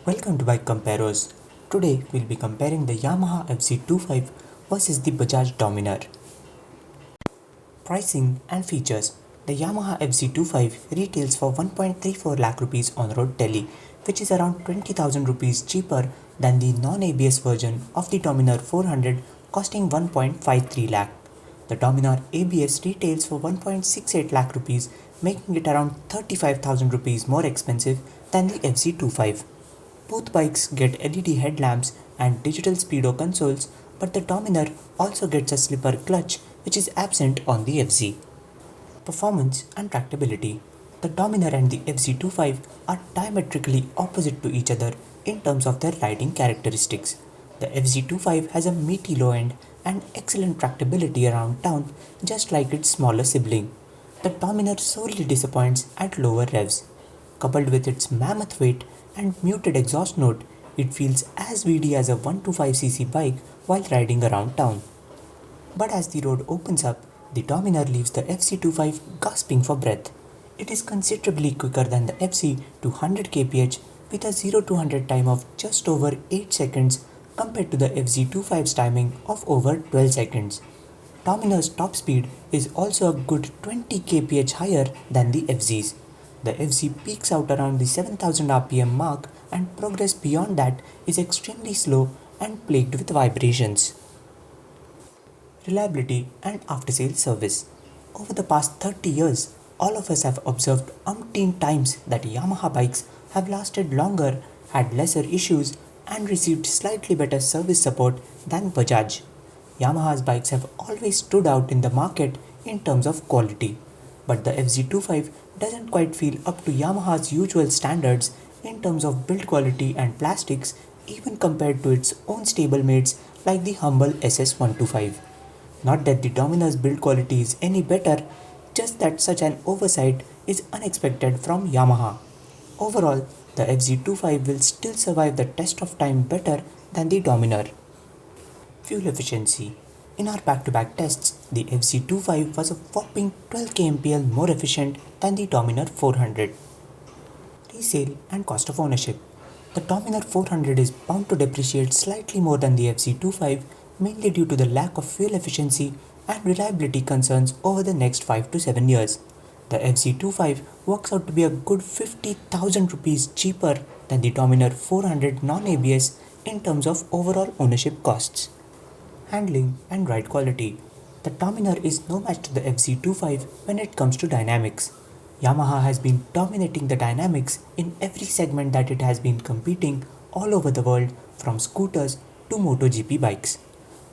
Welcome to BikeComparos. Today we'll be comparing the Yamaha FZ25 versus the Bajaj Dominar. Pricing and features. The Yamaha FZ25 retails for 1.34 lakh rupees on road Delhi, which is around 20,000 rupees cheaper than the non-ABS version of the Dominar 400 costing 1.53 lakh. The Dominar ABS retails for 1.68 lakh rupees, making it around 35,000 rupees more expensive than the FZ25. Both bikes get LED headlamps and digital speedo consoles, but the Dominar also gets a slipper clutch which is absent on the FZ. Performance and tractability. The Dominar and the FZ25 are diametrically opposite to each other in terms of their riding characteristics. The FZ25 has a meaty low end and excellent tractability around town, just like its smaller sibling. The Dominar sorely disappoints at lower revs. Coupled with its mammoth weight and muted exhaust note, it feels as weedy as a 125cc bike while riding around town. But as the road opens up, the Dominar leaves the FZ25 gasping for breath. It is considerably quicker than the FZ to 100 kph with a 0 to 100 time of just over 8 seconds compared to the FZ25's timing of over 12 seconds. Dominar's top speed is also a good 20 kph higher than the FZ's. The FZ peaks out around the 7000 rpm mark, and progress beyond that is extremely slow and plagued with vibrations. Reliability and after-sales service. Over the past 30 years, all of us have observed umpteen times that Yamaha bikes have lasted longer, had lesser issues, and received slightly better service support than Bajaj. Yamaha's bikes have always stood out in the market in terms of quality, but the FZ25 doesn't quite feel up to Yamaha's usual standards in terms of build quality and plastics, even compared to its own stablemates like the humble SS125. Not that the Dominar's build quality is any better, just that such an oversight is unexpected from Yamaha. Overall, the FZ25 will still survive the test of time better than the Dominar. Fuel efficiency. In our back-to-back tests, the FZ25 was a whopping 12 kmpl more efficient than the Dominar 400. Resale and cost of ownership. The Dominar 400 is bound to depreciate slightly more than the FZ25, mainly due to the lack of fuel efficiency and reliability concerns over the next 5 to 7 years. The FZ25 works out to be a good 50,000 rupees cheaper than the Dominar 400 non-ABS in terms of overall ownership costs. Handling and ride quality. The Dominar is no match to the FZ25 when it comes to dynamics. Yamaha has been dominating the dynamics in every segment that it has been competing all over the world, from scooters to MotoGP bikes,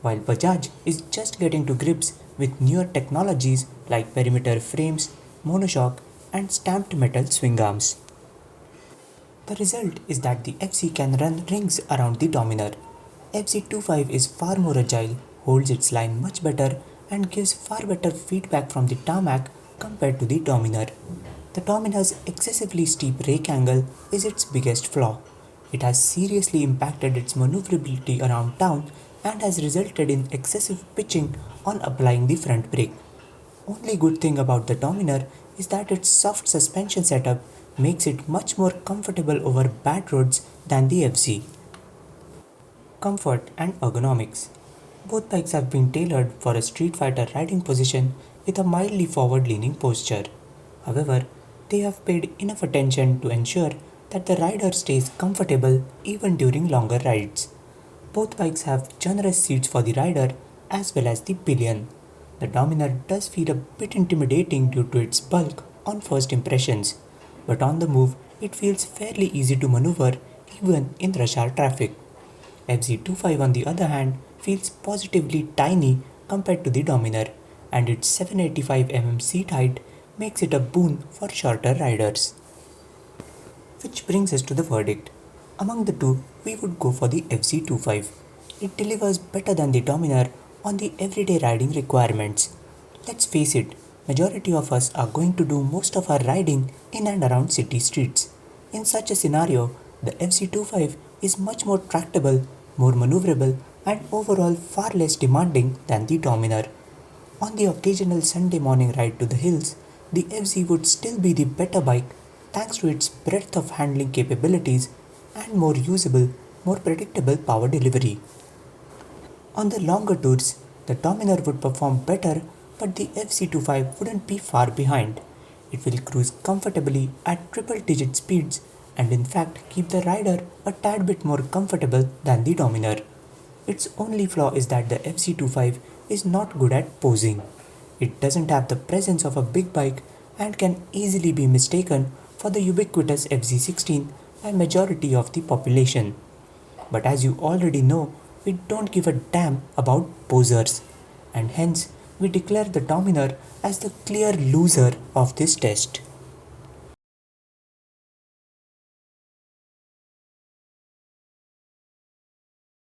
while Bajaj is just getting to grips with newer technologies like perimeter frames, monoshock, and stamped metal swing arms. The result is that the FZ can run rings around the Dominar. FZ25 is far more agile, holds its line much better, and gives far better feedback from the tarmac compared to the Dominar. The Dominar's excessively steep rake angle is its biggest flaw. It has seriously impacted its maneuverability around town and has resulted in excessive pitching on applying the front brake. Only good thing about the Dominar is that its soft suspension setup makes it much more comfortable over bad roads than the FZ. Comfort and ergonomics. Both bikes have been tailored for a street fighter riding position with a mildly forward-leaning posture. However, they have paid enough attention to ensure that the rider stays comfortable even during longer rides. Both bikes have generous seats for the rider as well as the pillion. The Dominar does feel a bit intimidating due to its bulk on first impressions, but on the move it feels fairly easy to maneuver even in rush hour traffic. FZ25 on the other hand feels positively tiny compared to the Dominar, and its 785 seat height makes it a boon for shorter riders. Which brings us to the verdict. Among the two, we would go for the FZ25. It delivers better than the Dominar on the everyday riding requirements. Let's face it, majority of us are going to do most of our riding in and around city streets. In such a scenario, the FZ25 is much more tractable, more maneuverable, and overall far less demanding than the Dominar. On the occasional Sunday morning ride to the hills, the FZ would still be the better bike thanks to its breadth of handling capabilities, and more usable, more predictable power delivery. On the longer tours, the Dominar would perform better, but the FZ25 wouldn't be far behind. It will cruise comfortably at triple digit speeds and in fact keep the rider a tad bit more comfortable than the Dominar. Its only flaw is that the FZ25 is not good at posing. It doesn't have the presence of a big bike and can easily be mistaken for the ubiquitous FZ16 by majority of the population. But as you already know, we don't give a damn about posers, and hence we declare the Dominar as the clear loser of this test.